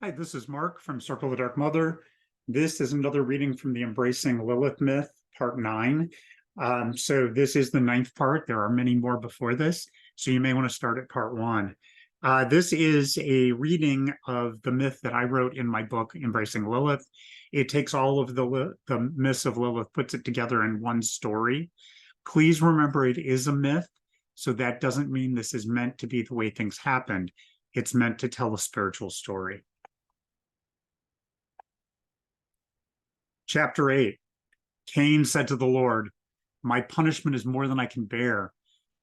Hi, this is Mark from Circle of the Dark Mother. This is another reading from the Embracing Lilith Myth, Part 9. So this is the ninth part. There are many more before this, so you may want to start at Part 1. This is a reading of the myth that I wrote in my book, Embracing Lilith. It takes all of the myths of Lilith, puts it together in one story. Please remember it is a myth, so that doesn't mean this is meant to be the way things happened. It's meant to tell a spiritual story. Chapter 8. Cain said to the Lord, "My punishment is more than I can bear.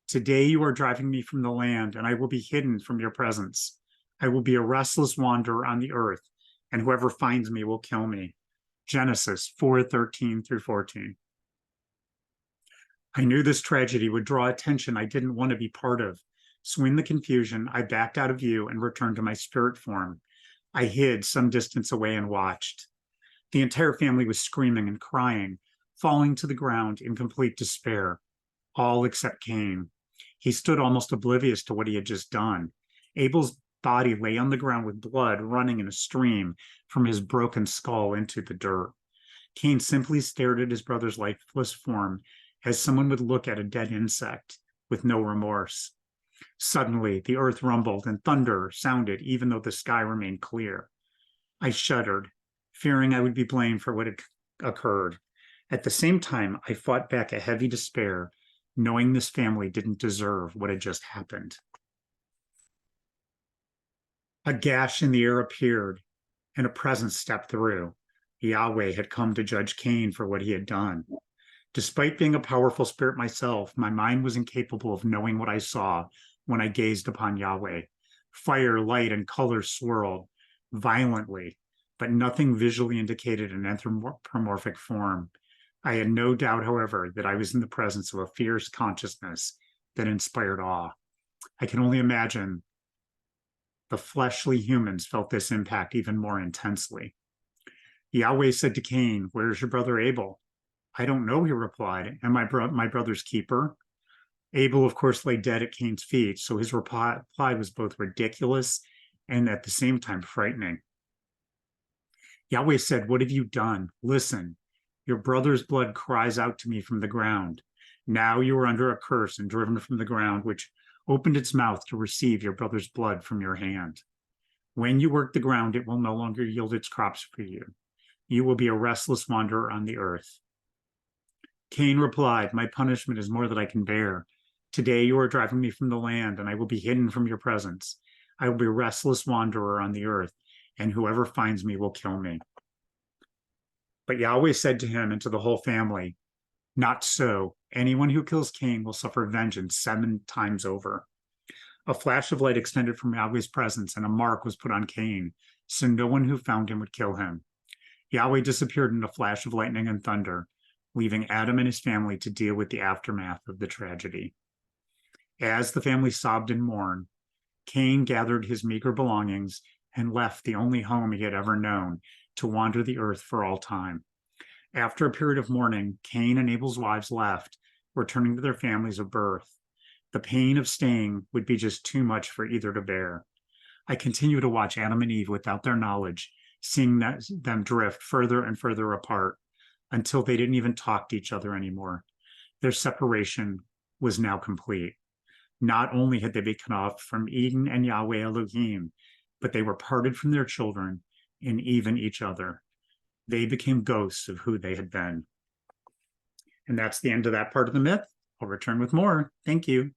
Today you are driving me from the land, and I will be hidden from your presence. I will be a restless wanderer on the earth, and whoever finds me will kill me." Genesis 4:13 through 14. I knew this tragedy would draw attention I didn't want to be part of. So in the confusion, I backed out of view and returned to my spirit form. I hid some distance away and watched. The entire family was screaming and crying, falling to the ground in complete despair, all except Cain. He stood almost oblivious to what he had just done. Abel's body lay on the ground with blood running in a stream from his broken skull into the dirt. Cain simply stared at his brother's lifeless form as someone would look at a dead insect, with no remorse. Suddenly, the earth rumbled and thunder sounded even though the sky remained clear. I shuddered, fearing I would be blamed for what had occurred. At the same time, I fought back a heavy despair, knowing this family didn't deserve what had just happened. A gash in the air appeared, and a presence stepped through. Yahweh had come to judge Cain for what he had done. Despite being a powerful spirit myself, my mind was incapable of knowing what I saw when I gazed upon Yahweh. Fire, light, and color swirled violently, but nothing visually indicated an anthropomorphic form. I had no doubt, however, that I was in the presence of a fierce consciousness that inspired awe. I can only imagine the fleshly humans felt this impact even more intensely. Yahweh said to Cain, "Where's your brother Abel?" "I don't know," he replied. "Am I my brother's keeper?" Abel, of course, lay dead at Cain's feet, so his reply was both ridiculous and at the same time frightening. Yahweh said, "What have you done? Listen, your brother's blood cries out to me from the ground. Now you are under a curse and driven from the ground, which opened its mouth to receive your brother's blood from your hand. When you work the ground, it will no longer yield its crops for you. You will be a restless wanderer on the earth." Cain replied, "My punishment is more than I can bear. Today you are driving me from the land, and I will be hidden from your presence. I will be a restless wanderer on the earth, and whoever finds me will kill me." But Yahweh said to him and to the whole family, "Not so. Anyone who kills Cain will suffer vengeance 7 times over." A flash of light extended from Yahweh's presence, and a mark was put on Cain, so no one who found him would kill him. Yahweh disappeared in a flash of lightning and thunder, leaving Adam and his family to deal with the aftermath of the tragedy. As the family sobbed and mourned, Cain gathered his meager belongings and left the only home he had ever known to wander the earth for all time. After a period of mourning, Cain and Abel's wives left, returning to their families of birth. The pain of staying would be just too much for either to bear. I continue to watch Adam and Eve without their knowledge, seeing them drift further and further apart until they didn't even talk to each other anymore. Their separation was now complete. Not only had they been cut off from Eden and Yahweh Elohim, but they were parted from their children and even each other. They became ghosts of who they had been. And that's the end of that part of the myth. I'll return with more. Thank you.